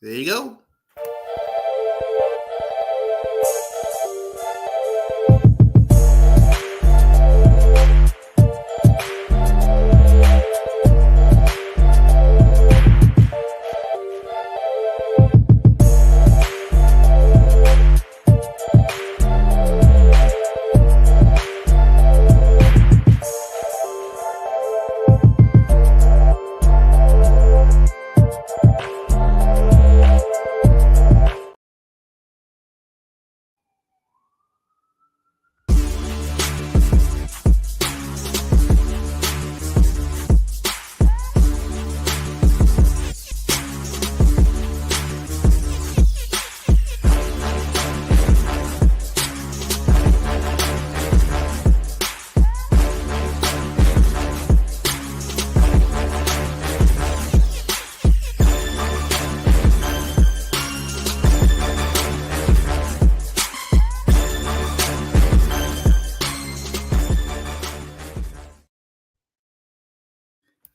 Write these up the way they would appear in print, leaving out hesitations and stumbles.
There you go.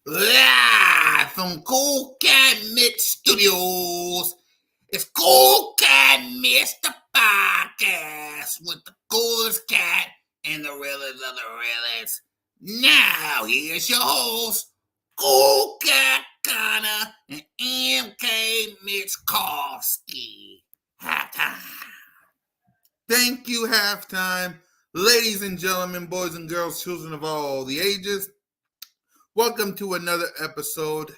Live from CoolCat-Mitch Studios, it's CoolCat-Mitch, the podcast with the coolest cat and the realest of the realest. Now, here's your host, Cool Cat Connor and MK Mitchkowski. Halftime. Thank you, halftime. Ladies and gentlemen, boys and girls, children of all the ages, welcome to another episode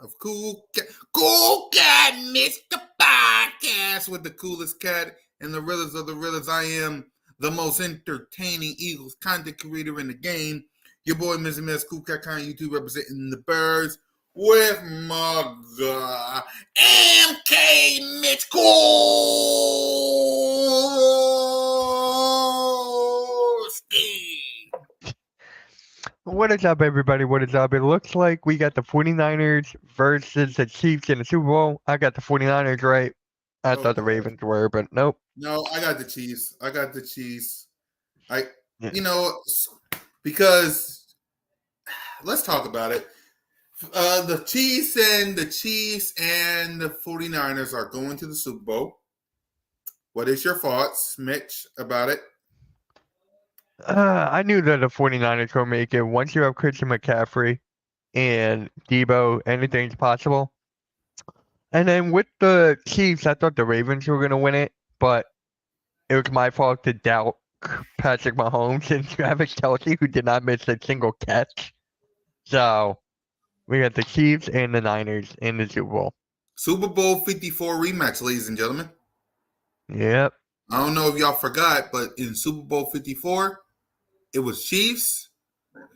of CoolCat-Mitch, the podcast with the coolest cat and the realest of the realest. I am the most entertaining Eagles content creator in the game. Your boy, Mr. Miss CoolCat Connor, YouTube representing the Birds with my guy, MK Mitchkowski. What is up, everybody? What is up? It looks like we got the 49ers versus the Chiefs in the Super Bowl. I got the 49ers right. I thought the Ravens were, but nope. No, I got the Chiefs. Because let's talk about it. The Chiefs and the 49ers are going to the Super Bowl. What is your thoughts, Mitch, about it? I knew that the 49ers were make it. Once you have Christian McCaffrey and Debo, anything's possible. And then with the Chiefs, I thought the Ravens were going to win it, but it was my fault to doubt Patrick Mahomes and Travis Kelce, who did not miss a single catch. So we got the Chiefs and the Niners in the Super Bowl. Super Bowl 54 rematch, ladies and gentlemen. Yep. I don't know if y'all forgot, but in Super Bowl 54, it was Chiefs.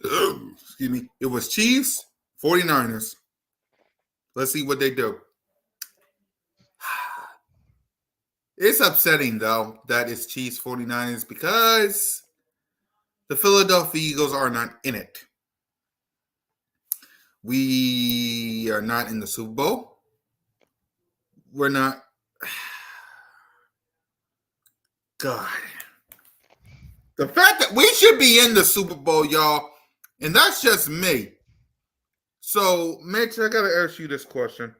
Excuse me. It was Chiefs, 49ers. Let's see what they do. It's upsetting, though, that it's Chiefs, 49ers, because the Philadelphia Eagles are not in it. We are not in the Super Bowl. We're not. God. The fact that we should be in the Super Bowl, y'all, and that's just me. So, Mitch, I got to ask you this question.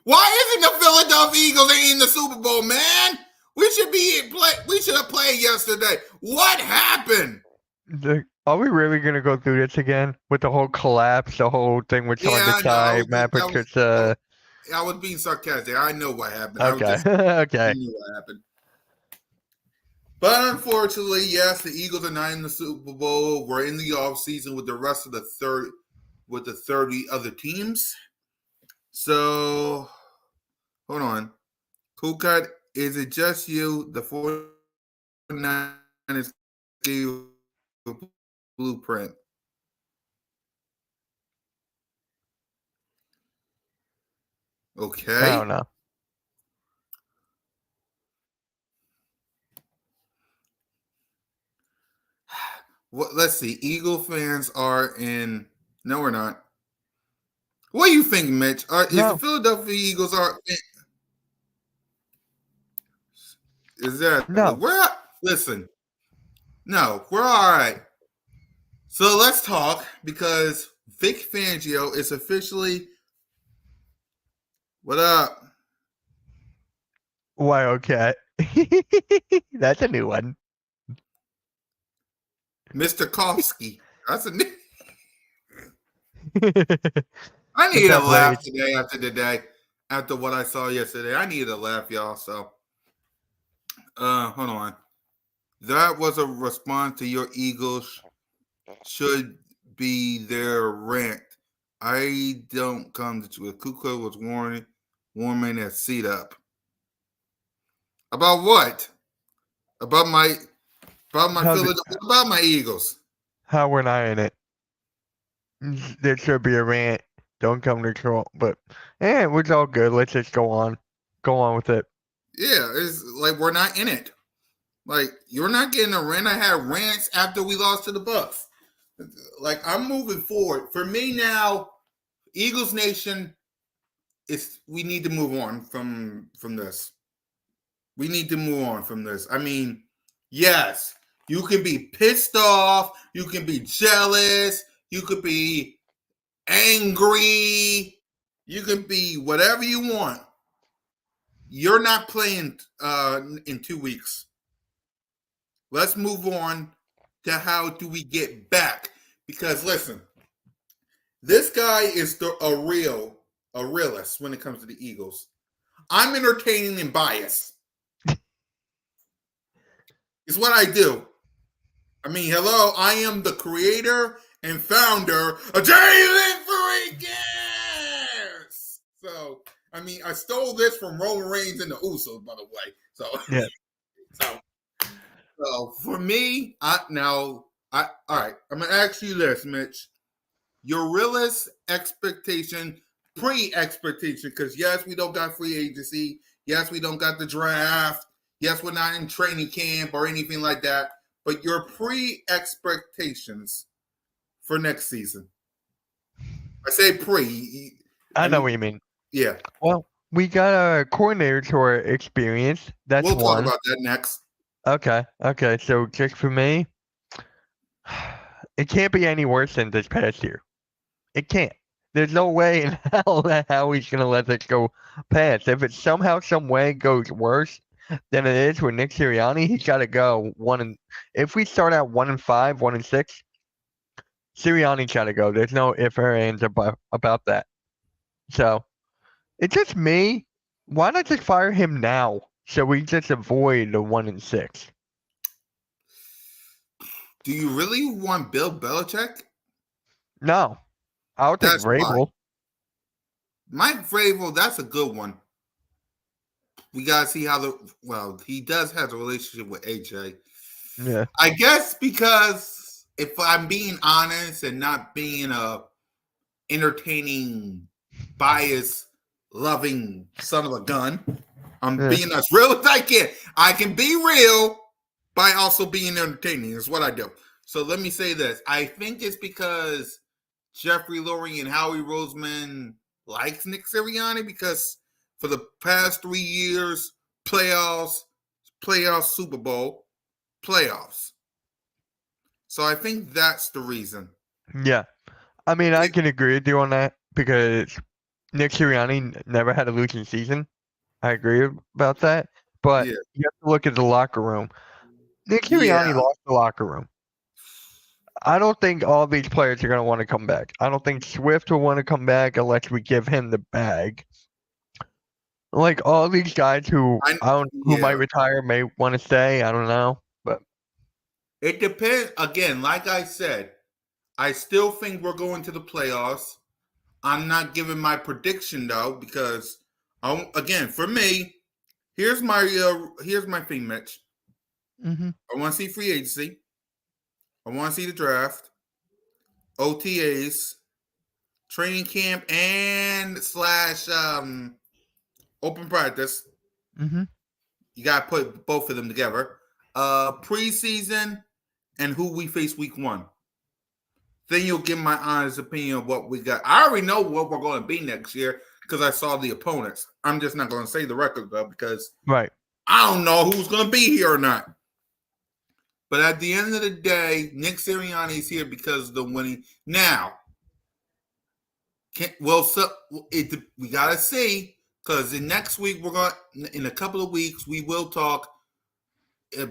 Why isn't the Philadelphia Eagles in the Super Bowl, man? We should have played yesterday. What happened? Are we really going to go through this again with the whole collapse, the whole thing with Sean Desai, Matt Patricia? I was being sarcastic. I know what happened. Okay. I knew what happened. But unfortunately, yes, the Eagles are not in the Super Bowl. We're in the offseason with the rest of the 30 other teams. So, hold on. CoolCat, is it just you? The 49ers gave a blueprint. Okay. I don't know. Well, let's see. Eagle fans are in. No, we're not. What do you think, Mitch? Is the Philadelphia Eagles are? Is that no? Listen. No, we're all right. So let's talk because Vic Fangio is officially What up, Wildcat. That's a new one. Mr. Kofsky? That's a new. I What's need a up, laugh Blade? today after the day, after what I saw yesterday. I need a laugh, y'all. So, hold on. That was a response to your Eagles should be their rant. I don't come to it. Kuka was warming that seat up. About what? About my How's it? Philadelphia. About my Eagles. How we're not in it? There should be a rant. Don't come to Trump, but it's all good. Let's just go on. Go on with it. Yeah, it's like we're not in it. Like you're not getting a rant. I had rants after we lost to the Bucks. Like I'm moving forward. For me now, Eagles Nation is we need to move on from this. We need to move on from this. I mean, yes, you can be pissed off, you can be jealous, you could be angry, you can be whatever you want. You're not playing in 2 weeks. Let's move on to how do we get back? Because listen, this guy is a realist when it comes to the Eagles. I'm entertaining and biased. It's what I do. I mean, hello, I am the creator and founder of Jalen Freakers. So, I mean, I stole this from Roman Reigns and the Usos, by the way. So, Yeah. so for me, all right, I'm gonna ask you this, Mitch. Your realist expectation, pre-expectation, because yes, we don't got free agency. Yes, we don't got the draft. Yes, we're not in training camp or anything like that. But your pre-expectations for next season. I say pre. I I know mean, what you mean. yeah. Well, we got a coordinator to our experience. That's We'll talk one. about that next. Okay. Okay. So just for me, it can't be any worse than this past year. It can't. There's no way in hell that Howie's gonna let this go past. If it somehow, some way goes worse than it is with Nick Sirianni, he's got to go If we start out 1-5, 1-6, Sirianni's got to go. There's no if or ands about that. So it's just me. Why not just fire him now so we just avoid the 1-6? Do you really want Bill Belichick? No, I'll take That's why. Vrabel. Mike Vrabel, that's a good one. We gotta see how he does have a relationship with AJ. Yeah. I guess because if I'm being honest and not being a entertaining, bias loving son of a gun, I'm being as real as I can. I can be real by also being entertaining. Is what I do. So let me say this. I think it's because Jeffrey Lurie and Howie Roseman likes Nick Sirianni because for the past 3 years, playoffs, Super Bowl, playoffs. So I think that's the reason. Yeah. I mean, I can agree with you on that because Nick Sirianni never had a losing season. I agree about that. But Yeah. you have to look at the locker room. Nick Sirianni lost the locker room. I don't think all these players are going to want to come back. I don't think Swift will want to come back unless we give him the bag. Like all these guys who might retire may want to stay. I don't know, but it depends. Again, like I said, I still think we're going to the playoffs. I'm not giving my prediction though because, again, for me, here's my thing, Mitch. Mm-hmm. I want to see free agency. I want to see the draft, OTAs, training camp, and / open practice. Mm-hmm. You got to put both of them together. Preseason and who we face week 1. Then you'll get my honest opinion of what we got. I already know what we're going to be next year because I saw the opponents. I'm just not going to say the record though because Right. I don't know who's going to be here or not. But at the end of the day, Nick Sirianni is here because of the winning. Now, we got to see Because in next week in a couple of weeks we will talk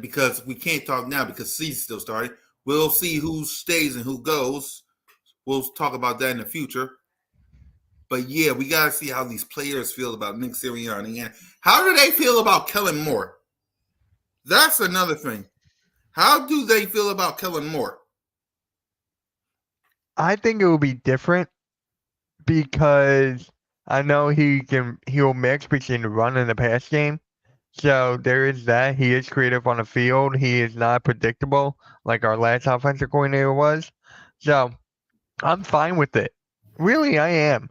because we can't talk now because season's still starting. We'll see who stays and who goes. We'll talk about that in the future. But yeah, we gotta see how these players feel about Nick Sirianni and how do they feel about Kellen Moore. That's another thing. How do they feel about Kellen Moore? I think it will be different because I know he'll mix between the run and the pass game. So there is that. He is creative on the field. He is not predictable like our last offensive coordinator was. So I'm fine with it. Really, I am.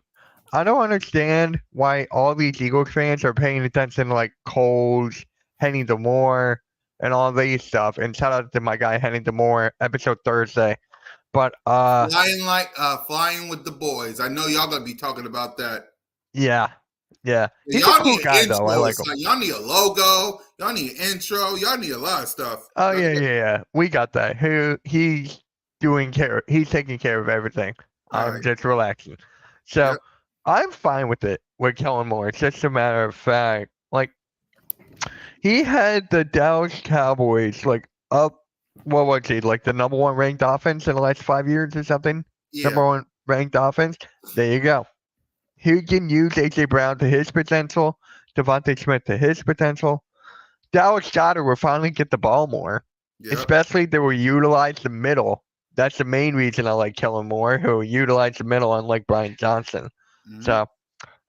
I don't understand why all these Eagles fans are paying attention to like Coles, Henny DeMore, and all these stuff. And shout out to my guy Henny DeMore, episode Thursday. But Flying with the boys. I know y'all gonna be talking about that. yeah. He's a Y'all cool need an guy though. I intro. like him. Y'all need a logo. Y'all need an intro. Y'all need a lot of stuff. Oh yeah. We got that. He's he's taking care of everything. I'm Right. just relaxing. So Yep. I'm fine with it with Kellen Moore. It's just a matter of fact. Like he had the Dallas Cowboys like up what was he, like the number one ranked offense in the last 5 years or something? Yeah. Number one ranked offense. There you go. He can use AJ Brown to his potential, Devontae Smith to his potential. Dallas Goedert will finally get the ball more. Yep. Especially they will utilize the middle. That's the main reason I like Kellen Moore, who will utilize the middle unlike Brian Johnson. Mhm. So,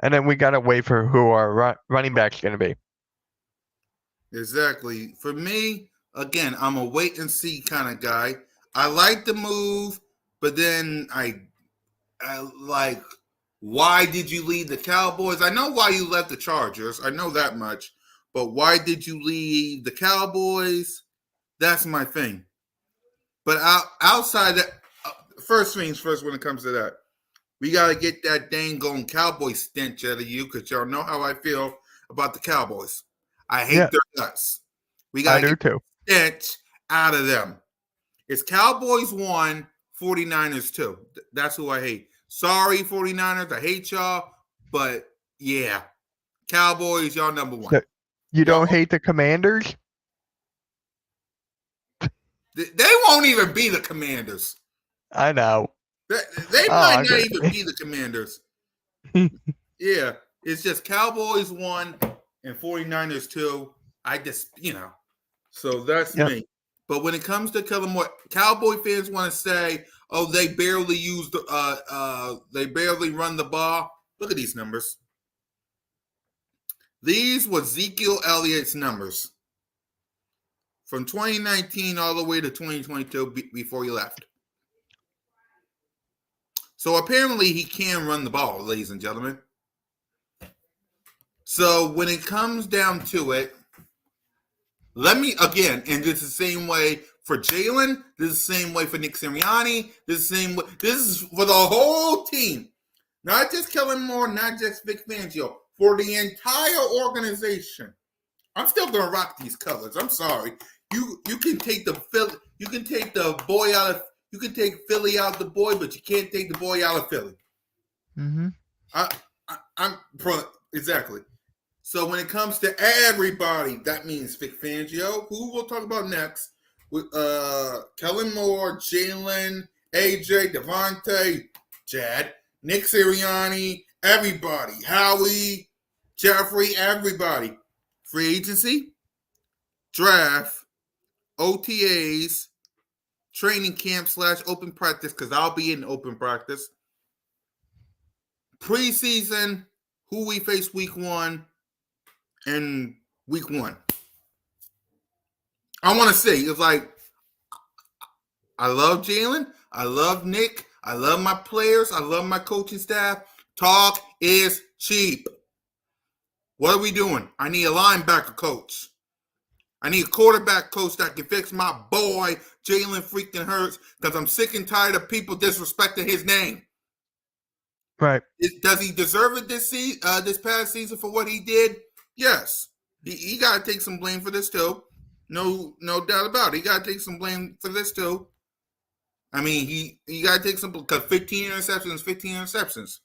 and then we got to wait for who our running back's going to be. Exactly. For me, again, I'm a wait and see kind of guy. I like the move, but then I like, why did you leave the Cowboys? I know why you left the Chargers. I know that much. But why did you leave the Cowboys? That's my thing. But outside that, first things first when it comes to that, we got to get that dang going Cowboy stench out of you because y'all know how I feel about the Cowboys. I hate their guts. We got to get too. the stench out of them. It's Cowboys 1, 49ers 2. That's who I hate. Sorry, 49ers. I hate y'all. But yeah, Cowboys, y'all number one. So, you don't hate the Commanders? They won't even be the Commanders. I know. They might not even be the Commanders. Yeah, it's just Cowboys 1 and 49ers 2. I just, so that's me. But when it comes to Kellen Moore, Cowboy fans want to say, "Oh, they barely they barely run the ball." Look at these numbers. These were Ezekiel Elliott's numbers from 2019 all the way to 2022 before he left. So apparently he can run the ball, ladies and gentlemen. So when it comes down to it, let me again, and this is the same way for Jalen. This is the same way for Nick Sirianni. This is the same way. This is for the whole team, not just Kellen Moore, not just Vic Fangio, for the entire organization. I'm still gonna rock these colors. I'm sorry. You can take the boy out of. You can take Philly out the boy, but you can't take the boy out of Philly. Mm-hmm. I'm exactly. So when it comes to everybody, that means Vic Fangio, who we'll talk about next, with Kellen Moore, Jalen, AJ, Devontae, Chad, Nick Sirianni, everybody, Howie, Jeffrey, everybody. Free agency, draft, OTAs, training camp / open practice, because I'll be in open practice. Preseason, who we face week 1 and week 1. I want to say, it's like, I love Jalen. I love Nick. I love my players. I love my coaching staff. Talk is cheap. What are we doing? I need a linebacker coach. I need a quarterback coach that can fix my boy, Jalen freaking Hurts, because I'm sick and tired of people disrespecting his name. Right. Does he deserve it this past season for what he did? Yes. He got to take some blame for this too. No doubt about it. He got to take some blame for this too. I mean, he got to take some, because 15 interceptions.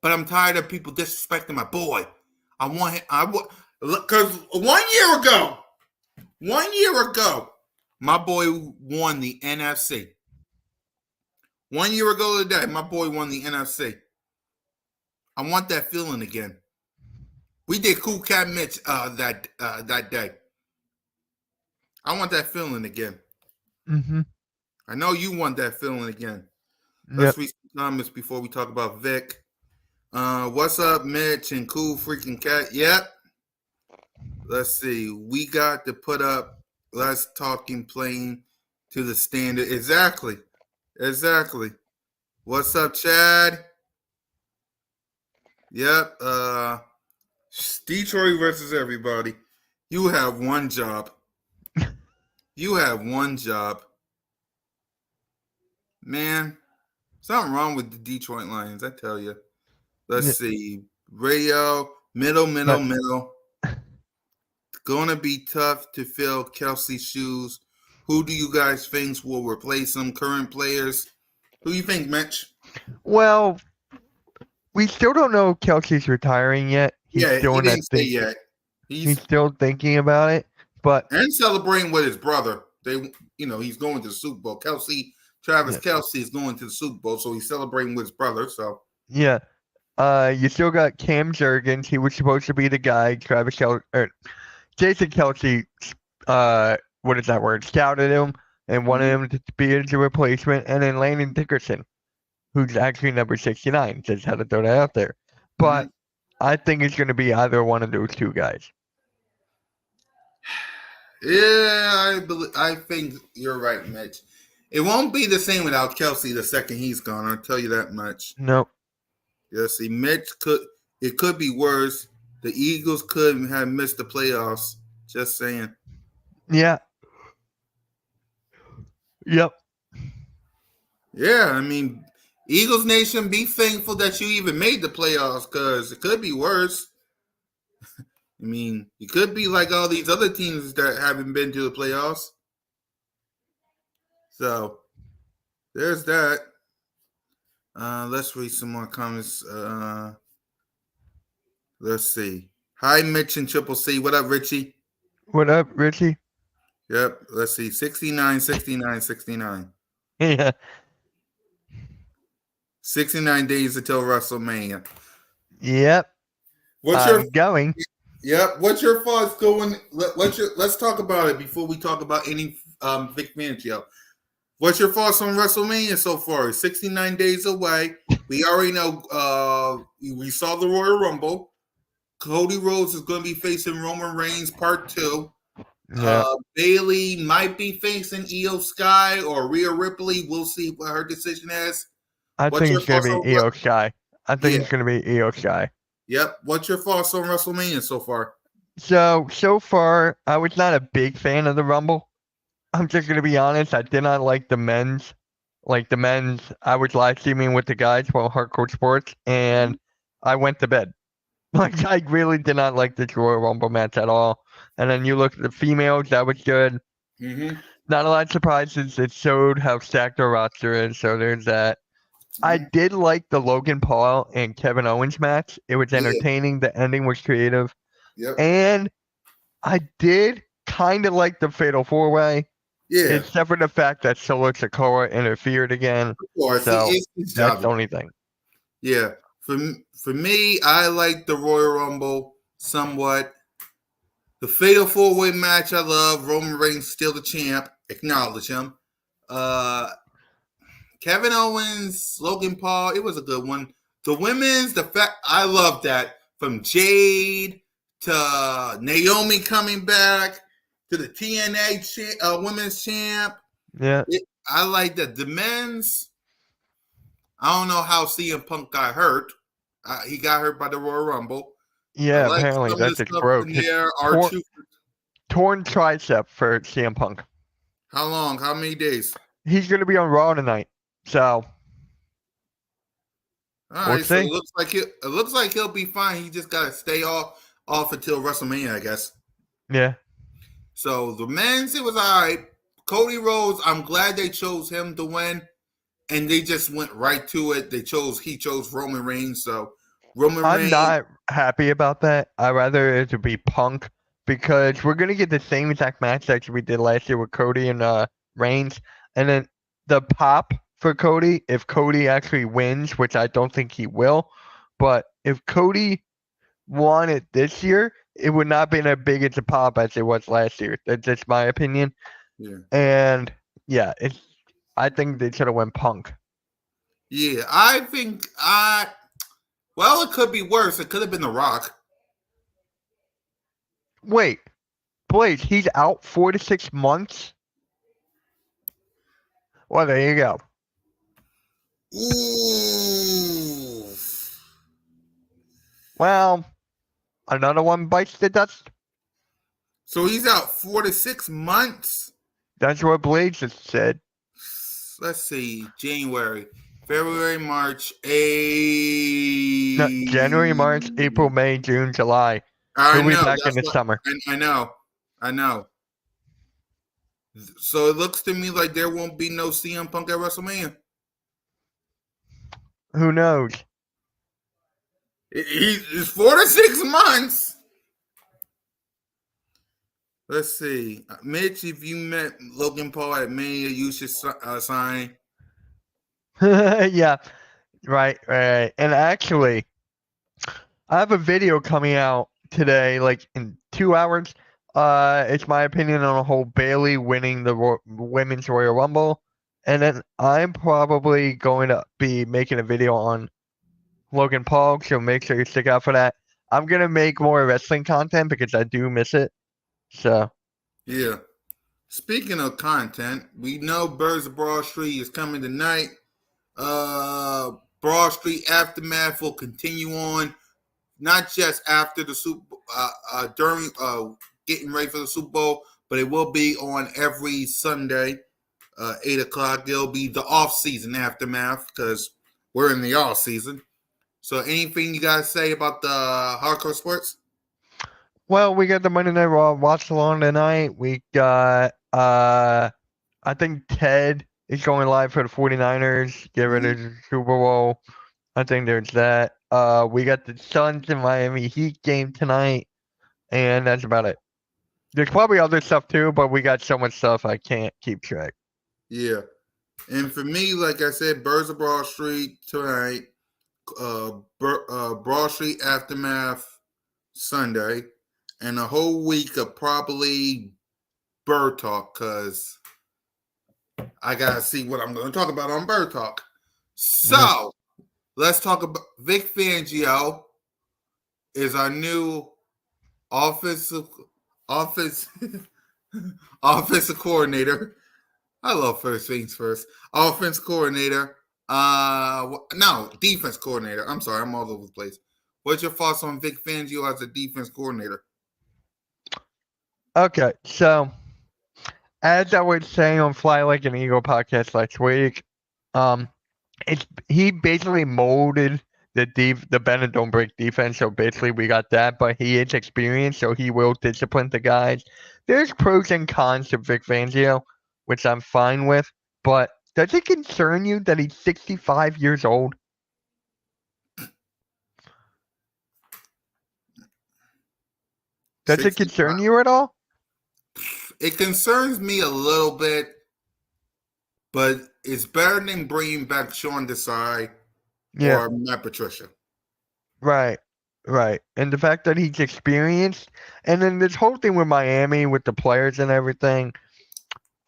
but I'm tired of people disrespecting my boy. I want him. Because 1 year ago, my boy won the NFC. 1 year ago today, my boy won the NFC. I want that feeling again. We did CoolCat-Mitch that day. I want that feeling again. Mm-hmm. I know you want that feeling again. Yep. Let's read some comments before we talk about Vic. What's up, Mitch and Cool Freaking Cat? Yep. Let's see. We got to put up less talking playing to the standard. Exactly. What's up, Chad? Yep. Detroit versus everybody. You have one job. Man, something wrong with the Detroit Lions, I tell you. Let's see. Radio, middle. Gonna be tough to fill Kelsey's shoes. Who do you guys think will replace some current players? Who do you think, Mitch? Well, we still don't know if Kelsey's retiring yet. He's He still in that didn't say yet. He's still thinking about it, but and celebrating with his brother. He's going to the Super Bowl. Travis Kelsey is going to the Super Bowl, so he's celebrating with his brother. So yeah, you still got Cam Jurgens. He was supposed to be the guy. Jason Kelsey, what is that word? Scouted him and wanted him to be his replacement, and then Landon Dickerson, who's actually number 69, just had to throw that out there. But I think it's going to be either one of those two guys. Yeah, I think you're right, Mitch. It won't be the same without Kelsey the second he's gone. I'll tell you that much. No. Yeah, see, it could be worse. The Eagles could have missed the playoffs. Just saying. Yeah. Yep. Yeah, I mean, Eagles Nation, be thankful that you even made the playoffs because it could be worse. I mean, you could be like all these other teams that haven't been to the playoffs. So, there's that. Let's read some more comments. Let's see. Hi, Mitch and Triple C. What up, Richie? What up, Richie? Yep. Let's see. 69. Yeah. 69 days until WrestleMania. Yep. Going. Yep. What's your thoughts going? Let's talk about it before we talk about any Vic Fangio. What's your thoughts on WrestleMania so far? 69 days away. We already know. We saw the Royal Rumble. Cody Rhodes is going to be facing Roman Reigns Part 2. Yeah. Bayley might be facing Io Sky or Rhea Ripley. We'll see what her decision is. I think it's going to be Io Sky. I think it's going to be Io Sky. Yep. What's your thoughts on WrestleMania so far? So far, I was not a big fan of the Rumble. I'm just going to be honest. I did not like the men's. I was live streaming with the guys from Hardcore Sports, and I went to bed. I really did not like this Royal Rumble match at all. And then you look at the females, that was good. Mm-hmm. Not a lot of surprises. It showed how stacked our roster is, so there's that. Mm-hmm. I did like the Logan Paul and Kevin Owens match. It was entertaining. The ending was creative. Yep. And I did kind of like the Fatal 4-Way. Yeah. Except for the fact that Solo Sikoa interfered again. Of course. So that's the only thing. Yeah. For me, I like the Royal Rumble somewhat. The Fatal 4-Way match, I love. Roman Reigns still the champ. Acknowledge him. Kevin Owens, Logan Paul, it was a good one. The women's, I love that. From Jade to Naomi coming back to the TNA women's champ. Yeah. I like that. The men's, I don't know how CM Punk got hurt. He got hurt by the Royal Rumble. Yeah, apparently that just broke. Torn tricep for CM Punk. How long? How many days? He's going to be on Raw tonight. So we'll see. So it looks like he'll be fine. He just got to stay off until WrestleMania, I guess. Yeah. So the men's, it was all right. Cody Rhodes, I'm glad they chose him to win, and they just went right to it. He chose Roman Reigns, so Roman I'm Reigns. not happy about that. I'd rather it to be Punk because we're gonna get the same exact match that we did last year with Cody and Reigns, and then the pop for Cody if Cody actually wins, which I don't think he will, but if Cody won it this year, it would not been as big as a pop as it was last year. That's just my opinion. Yeah. And yeah, it's. I think they should have went Punk. Yeah, I think well, it could be worse. It could have been The Rock. Wait, Blaze, he's out 4 to 6 months. Well, there you go. Ooh. Well, another one bites the dust. So he's out 4 to 6 months. That's what Blaze just said. Let's see. January, February, March, No, January, March, April, May, June, July. I He'll be know. back in That's the what summer. I know. I know. So it looks to me like there won't be no CM Punk at WrestleMania. Who knows? It's 4 to 6 months. Let's see. Mitch, if you met Logan Paul at Mania, you should sign. Yeah, right. And actually, I have a video coming out today, like in 2 hours. It's my opinion on the whole Bailey winning the Women's Royal Rumble. And then I'm probably going to be making a video on Logan Paul, so make sure you stick out for that. I'm going to make more wrestling content because I do miss it. So, Yeah. Speaking of content, we know Birds of Broad Street is coming tonight. Broad Street Aftermath will continue on, not just after the during getting ready for the Super Bowl, but it will be on every Sunday, 8 o'clock. It'll be the off-season aftermath because we're in the off-season. So, anything you guys say about the hardcore sports? well, we got the Monday Night Raw watch along tonight. We got, I think Ted is going live for the 49ers, get ready for the Super Bowl. I think there's that. We got the Suns and Miami Heat game tonight, and that's about it. There's probably other stuff too, but we got so much stuff I can't keep track. Yeah. And for me, like I said, Birds of Broad Street tonight, Broad Street Aftermath Sunday, and a whole week of probably Bird Talk because I got to see what I'm going to talk about on Bird Talk. So let's talk about Vic Fangio is our new offensive offensive coordinator. I love first things first. Offense coordinator. No, defense coordinator. I'm sorry, I'm all over the place. What's your thoughts on Vic Fangio as a defense coordinator? Okay, so as I was saying on Fly Like an Eagle podcast last week, he basically molded the bend and don't break defense. So basically, we got that, but he is experienced, so he will discipline the guys. There's pros and cons to Vic Fangio, which I'm fine with. But does it concern you that he's 65 years old? Does it concern you at all? It concerns me a little bit, but it's better than bringing back Sean Desai or Matt Patricia. Right. And the fact that he's experienced, and then this whole thing with Miami, with the players and everything,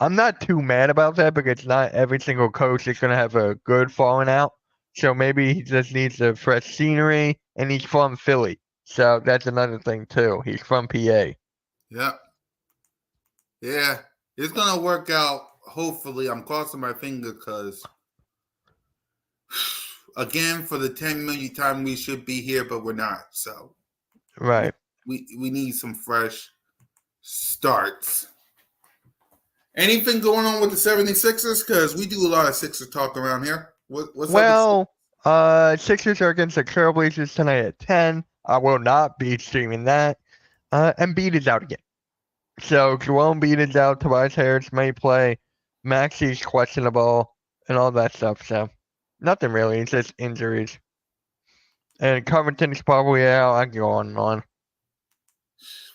I'm not too mad about that because not every single coach is going to have a good falling out. So maybe he just needs a fresh scenery, and he's from Philly. So that's another thing, too. He's from PA. Yeah. It's going to work out. Hopefully, I'm crossing my finger because, again, for the 10 millionth time, we should be here, but we're not. So, right. We need some fresh starts. Anything going on with the 76ers? Because we do a lot of Sixers talk around here. What's up with Sixers are against the Trailblazers tonight at 10. I will not be streaming that. Embiid is out again. So Joel Embiid is out. Tobias Harris may play. Maxi's questionable and all that stuff. So nothing really. It's just injuries. And Covington's probably out. I can go on and on.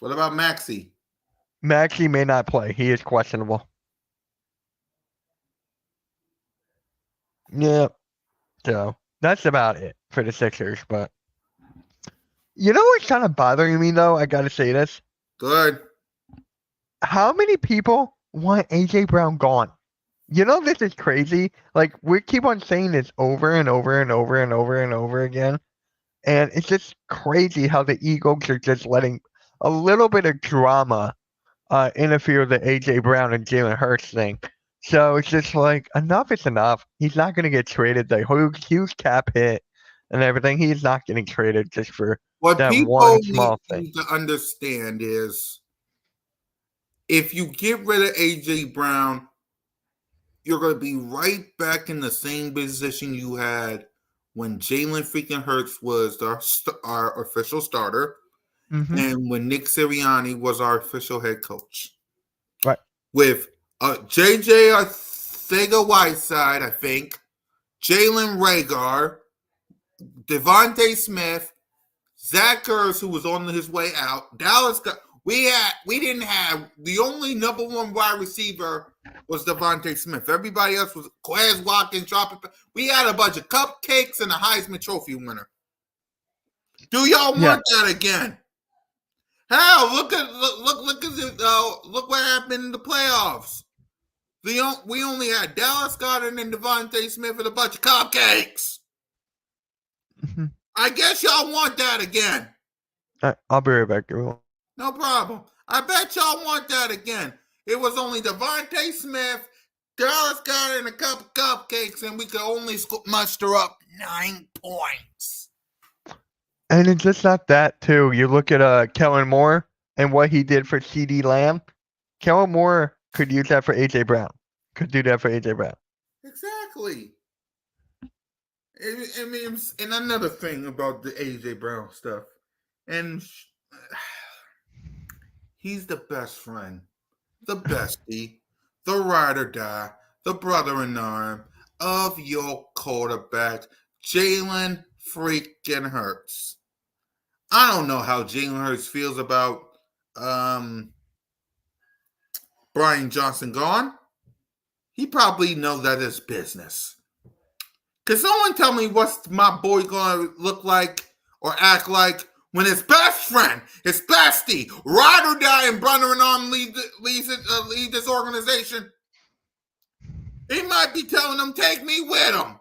What about Maxey? Maxey may not play. He is questionable. Yeah. So that's about it for the Sixers. But you know what's kind of bothering me though? I gotta say this. Good. How many people want AJ Brown gone? You know this is crazy. Like we keep on saying this over and over and over and over and over again. And it's just crazy how the Eagles are just letting a little bit of drama interfere with the AJ Brown and Jalen Hurts thing. So it's just like enough is enough. He's not going to get traded. The huge cap hit and everything. He's not getting traded just for What that people one need small thing. to understand is if you get rid of AJ Brown, you're going to be right back in the same position you had when Jalen freaking Hurts was our official starter Hmm. and when Nick Sirianni was our official head coach. Right. With JJ Arcega-Whiteside, I think, Jalen Rager, Devontae Smith, Zach Ertz, who was on his way out. Dallas got we didn't have the only number one wide receiver was Devontae Smith. Everybody else was Quez Watkins dropping. We had a bunch of cupcakes and a Heisman Trophy winner. Do y'all Yeah. want that again? Hell, look at look what happened in the playoffs. We only had Dallas Goedert and Devontae Smith and a bunch of cupcakes. Mhm. I guess y'all want that again. I'll be right back. Everyone. No problem. I bet y'all want that again. It was only Devontae Smith, Dallas Goedert, and a couple cupcakes, and we could only muster up 9 points. And it's just not that too. You look at Kellen Moore and what he did for CD Lamb. Kellen Moore could use that for AJ Brown. Could do that for AJ Brown. Exactly. I mean, and another thing about the AJ Brown stuff, and he's the best friend, the bestie, the ride or die, the brother in arm of your quarterback, Jalen freaking Hurts. I don't know how Jalen Hurts feels about Brian Johnson gone. He probably knows that it's business. Can someone tell me what's my boy gonna look like or act like when his best friend, his bestie, ride or die, and brother in arm leave this organization? He might be telling them, "Take me with him."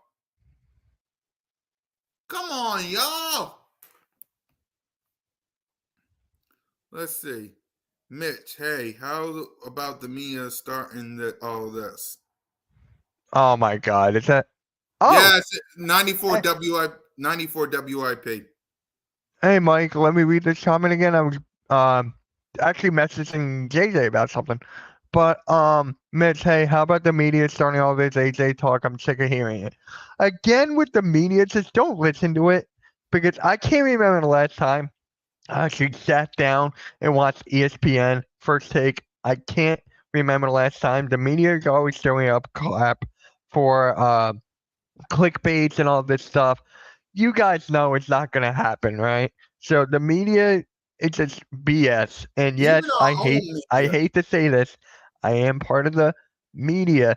Come on, y'all. Let's see. Mitch, hey, how about the Mia starting all this? Oh my God! Is that? Oh, Yes, 94 hey, WIP. hey, Mike. Let me read this comment again. I was actually messaging JJ about something. But Mitch, hey, how about the media starting all this AJ talk? I'm sick of hearing it. Again with the media, just don't listen to it because I can't remember the last time I actually sat down and watched ESPN First Take. I can't remember the last time. The media is always throwing up crap for clickbaits and all this stuff. You guys know it's not going to happen, right? So the media, it's just BS. And Even yes, our I own hate I media. hate to say this. I am part of the media,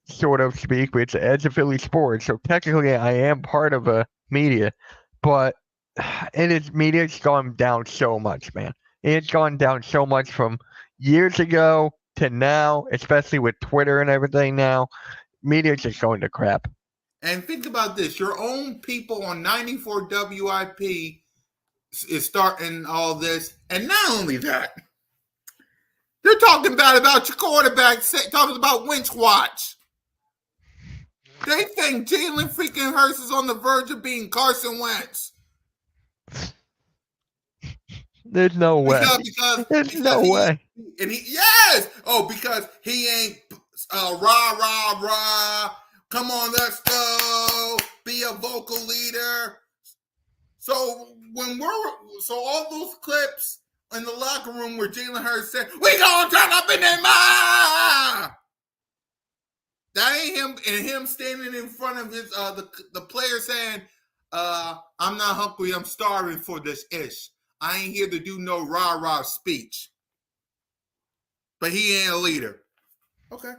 sort of speak, but it's Edge of Philly Sports. So technically, I am part of a media, but it is media's gone down so much, man. It's gone down so much from years ago to now, especially with Twitter and everything now. Media's just going to crap. And think about this: your own people on 94 WIP is starting all this, and not only that, they're talking bad about your quarterback, talking about Winch Watch. They think Jalen freaking Hurts is on the verge of being Carson Wentz There's no way. There's because no he way. and he yes because he ain't rah rah rah. Come on, let's go. Be a vocal leader. So all those clips in the locker room where Jalen Hurts said, "We gonna turn up in there, ma." That ain't him, and him standing in front of his the player saying, I'm not hungry, I'm starving for this ish. I ain't here to do no rah-rah speech. But he ain't a leader. Okay.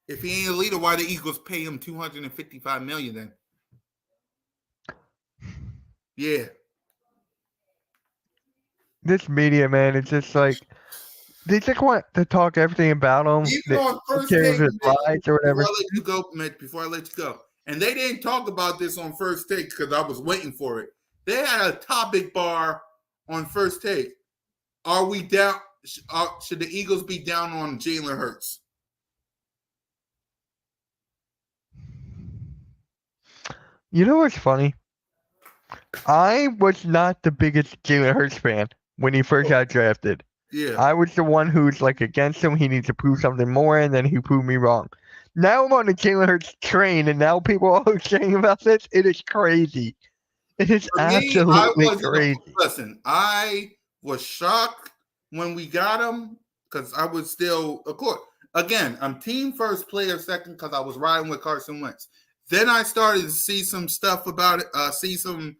If he ain't a leader, why the Eagles pay him $255 million then? Yeah. This media, man, it's just like they just want to talk everything about him. Even on first Cares take, his lies or whatever. Before I let you go, and they didn't talk about this on first take because I was waiting for it. They had a topic bar on first take. Are we down? Should the Eagles be down on Jalen Hurts? You know what's funny? I was not the biggest Jalen Hurts fan when he first got drafted. Yeah. I was the one who's like against him. He needs to prove something more, and then he proved me wrong. Now I'm on the Jalen Hurts train, and now people are saying about this. It is crazy. It is absolutely crazy. Listen, I was shocked when we got him because I was still, of course, again, I'm team first, player second because I was riding with Carson Wentz. Then I started to see some stuff about it, especially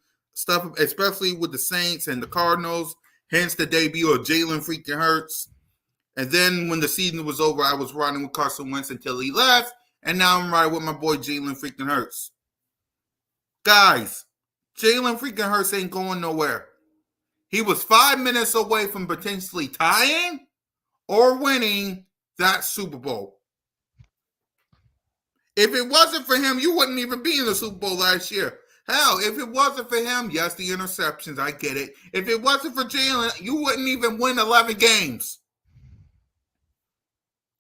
with the Saints and the Cardinals, hence the debut of Jalen freaking Hurts. And then when the season was over, I was riding with Carson Wentz until he left, and now I'm riding with my boy Jalen freaking Hurts. Guys, Jalen freaking Hurts ain't going nowhere. He was 5 minutes away from potentially tying or winning that Super Bowl. If it wasn't for him, you wouldn't even be in the Super Bowl last year. Hell, if it wasn't for him, yes, the interceptions, I get it. If it wasn't for Jalen, you wouldn't even win 11 games.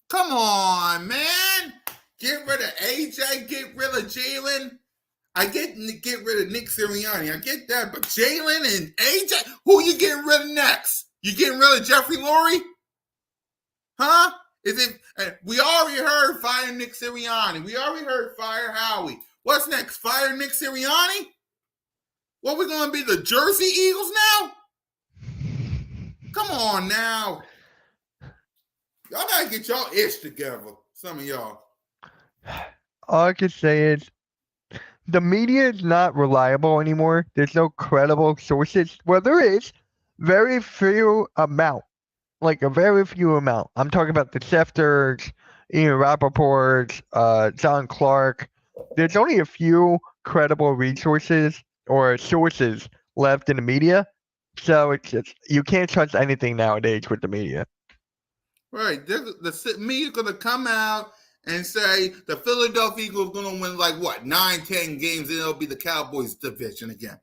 Come on, man. Get rid of AJ, get rid of Jalen. I get rid of Nick Sirianni. I get that, but Jalen and AJ, who you getting rid of next? You getting rid of Jeffrey Lurie? Huh? Is it? We already heard fire Nick Sirianni. We already heard fire Howie. What's next? Fire Nick Sirianni? What, we gonna be the Jersey Eagles now? Come on now. Y'all gotta get y'all ish together. Some of y'all. All I can say is the media is not reliable anymore. There's no credible sources. Well, there is very few amount. Like a very few amount. I'm talking about the Schefters, Ian Rappaport, John Clark. There's only a few credible resources or sources left in the media. So it's just, you can't trust anything nowadays with the media. Right. The media's going to come out and say the Philadelphia Eagles going to win like what, 9-10 games, and it'll be the Cowboys division again.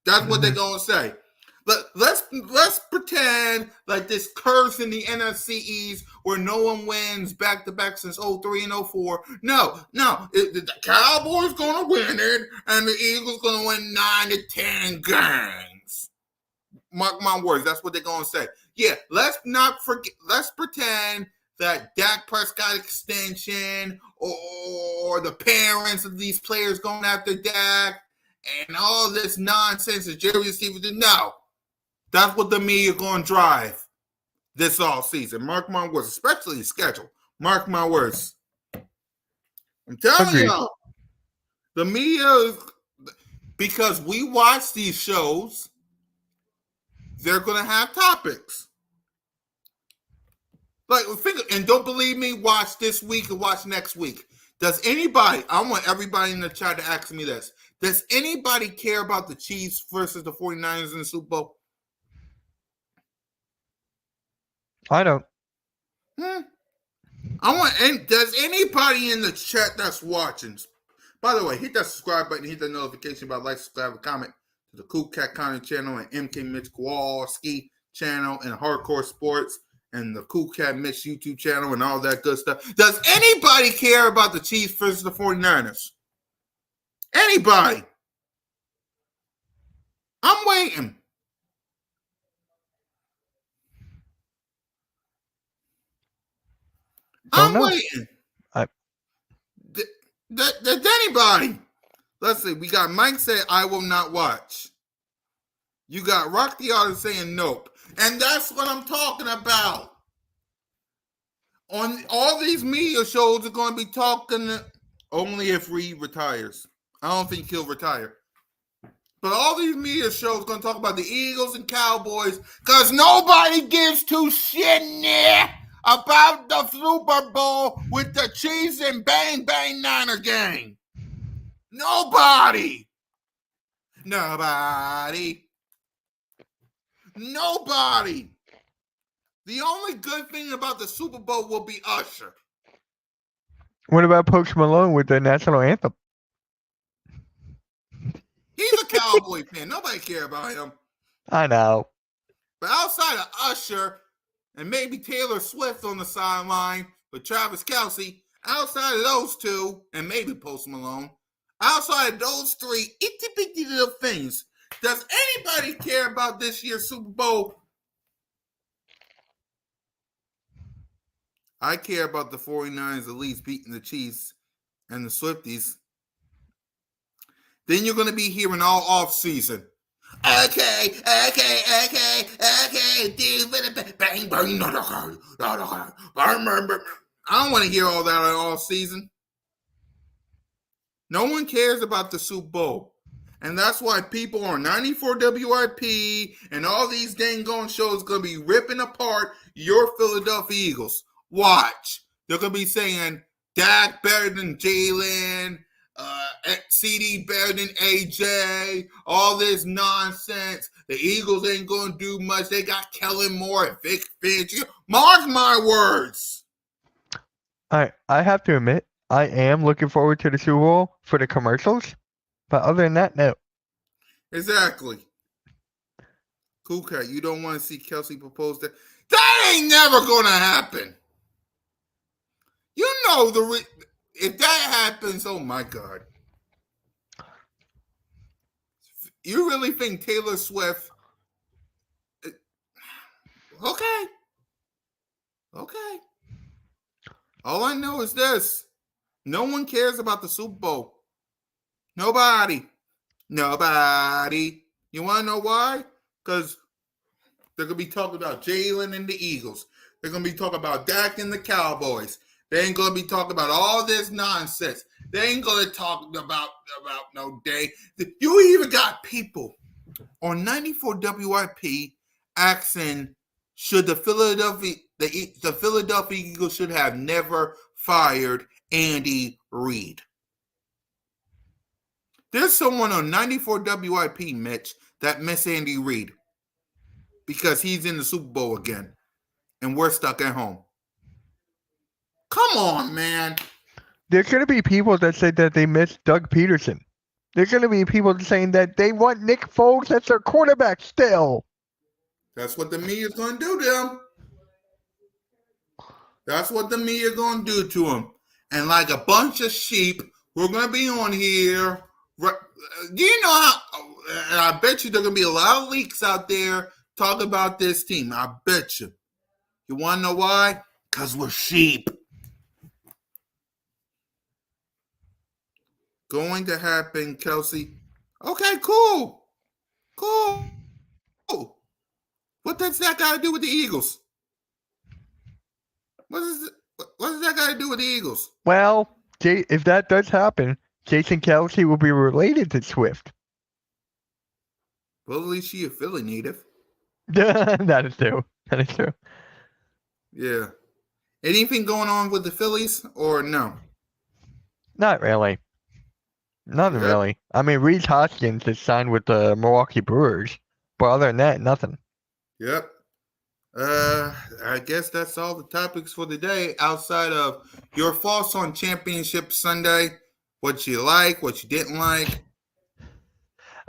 That's what they're going to say. But let's pretend like this curse in the NFC East where no one wins back-to-back since 03 and 04. No. The Cowboys going to win it, and the Eagles going to win 9-10 games. Mark my words. That's what they're going to say. Yeah, let's not forget. Let's pretend that Dak Prescott extension or the parents of these players going after Dak and all this nonsense that Jerry Stevens did. No. That's what the media going to drive this all season. Mark my words, especially the schedule. Mark my words. I'm telling y'all, the media, because we watch these shows, they're going to have topics. Like, and don't believe me, watch this week and watch next week. Does anybody, I want everybody in the chat to ask me this. Does anybody care about the Chiefs versus the 49ers in the Super Bowl? I don't. Does anybody in the chat that's watching, by the way, hit that subscribe button, hit that notification bell, like, subscribe, and comment to the Cool Cat Content channel and MK-Mitch Kowalski channel and Hardcore Sports and the CoolCat-Mitch YouTube channel and all that good stuff. Does anybody care about the Chiefs versus the 49ers? Anybody? I'm waiting. I'm waiting. Did anybody? Let's see. We got Mike saying, I will not watch. You got Rock the Artist saying nope. And that's what I'm talking about. On all these media shows are going to be talking Only if Reed retires. I don't think he'll retire. But all these media shows going to talk about the Eagles and Cowboys because nobody gives two shit about the Super Bowl with the Chiefs and Bang Bang Niner gang. Nobody. Nobody. Nobody. The only good thing about the Super Bowl will be Usher. What about Post Malone with the national anthem? He's a Cowboy fan. Nobody care about him. I know. But outside of Usher and maybe Taylor Swift on the sideline with Travis Kelce, outside of those two and maybe Post Malone, outside of those three itty bitty little things, does anybody care about this year's Super Bowl? I care about the 49ers at least beating the Chiefs and the Swifties. Then you're going to be hearing all off season. Okay. Bang, bang, I don't want to hear all that all season. No one cares about the Super Bowl. And that's why people on 94 WIP and all these dang gone shows going to be ripping apart your Philadelphia Eagles. Watch. They're going to be saying Dak better than Jalen, CD better than AJ, all this nonsense. The Eagles ain't going to do much. They got Kellen Moore and Vic Fangio. Mark my words. I have to admit, I am looking forward to the Super Bowl for the commercials. But other than that, no. Exactly. CoolCat, you don't want to see Kelsey propose that. That ain't never going to happen. You know, if that happens, oh my God. You really think Taylor Swift? Okay. All I know is this. No one cares about the Super Bowl. Nobody. You want to know why? Because they're going to be talking about Jalen and the Eagles. They're going to be talking about Dak and the Cowboys. They ain't going to be talking about all this nonsense. They ain't going to talk about no day. You even got people on 94 WIP asking, should the Philadelphia Eagles should have never fired Andy Reid. There's someone on 94 WIP, Mitch, that miss Andy Reid because he's in the Super Bowl again, and we're stuck at home. Come on, man. There's going to be people that say that they miss Doug Peterson. There's going to be people saying that they want Nick Foles as their quarterback still. That's what the media's going to do to them. That's what the media going to do to them. And like a bunch of sheep, we're going to be on here. Do you know how? And I bet you there are going to be a lot of leaks out there talking about this team. I bet you. You want to know why? Because we're sheep. Going to happen, Kelsey. Okay, cool. What does that got to do with the Eagles? What does that got to do with the Eagles? Well, if that does happen, Jason Kelce will be related to Swift. Well, at least she a Philly native. That is true. Yeah. Anything going on with the Phillies or no? Not really. Nothing really. I mean, Reese Hoskins is signed with the Milwaukee Brewers, but other than that, nothing. Yep. I guess that's all the topics for the day outside of your thoughts on Championship Sunday, what you like, what you didn't like.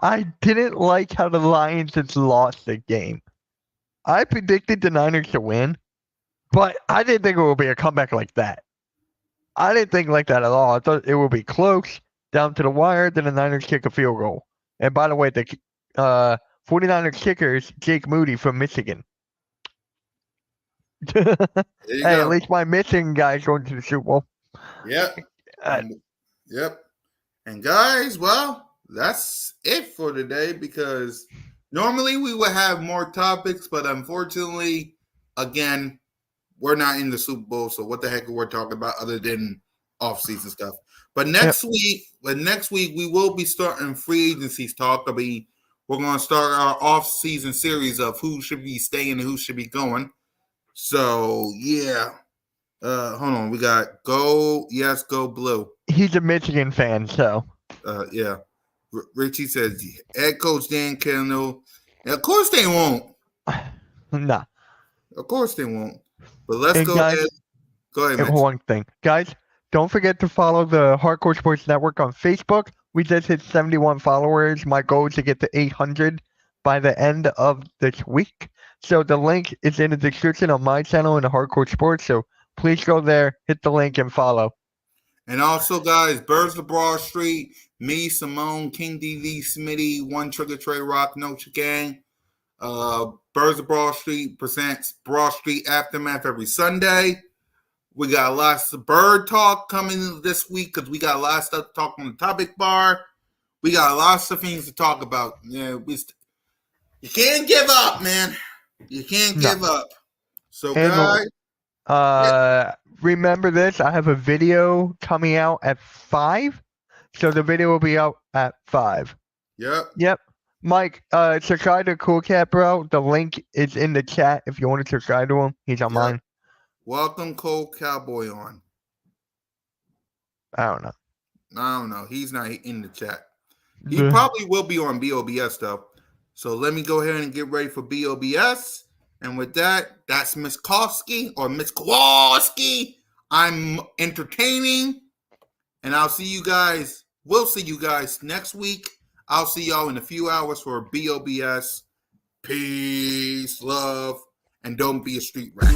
I didn't like how the Lions just lost the game. I predicted the Niners to win, but I didn't think it would be a comeback like that. I didn't think like that at all. I thought it would be close, down to the wire, then the Niners kick a field goal. And by the way, the 49ers kicker is Jake Moody from Michigan. Hey, at least my Michigan guy's going to the Super Bowl. Yep. Yep. And guys, well, that's it for today because normally we would have more topics, but unfortunately, again, we're not in the Super Bowl, so what the heck are we talking about other than off-season stuff? But next week we will be starting free agencies talk. We're going to start our off-season series of who should be staying and who should be going. So yeah, hold on. We got go blue. He's a Michigan fan, so Yeah. Richie says head coach Dan Campbell. Of course they won't. nah. Of course they won't. But let's And go guys, ahead. Go ahead, Mitch. one thing, guys, don't forget to follow the Hardcore Sports Network on Facebook. We just hit 71 followers. My goal is to get to 800 by the end of this week. So the link is in the description on my channel in the Hardcore Sports. So please go there, hit the link, and follow. And also, guys, Birds of Broad Street, me, Simone, King DV, Smitty, One Trigger Trey Rock, Notre Gang. Birds of Broad Street presents Broad Street Aftermath every Sunday. We got lots of bird talk coming this week because we got a lot of stuff to talk on the topic bar. We got lots of things to talk about. Yeah, you can't give up, man. You can't give up. So, guys. Remember this, I have a video coming out at 5. So the video will be out at 5. Yep. Mike, subscribe to CoolCat, bro. The link is in the chat if you want to subscribe to him. He's on mine. Welcome, Cole Cowboy on. I don't know. He's not in the chat. He probably will be on BOBS, though. So let me go ahead and get ready for BOBS. And with that, that's Miss Kowski or Miss Kowalski. I'm entertaining. And I'll see you guys. We'll see you guys next week. I'll see y'all in a few hours for BOBS. Peace, love, and don't be a street rat.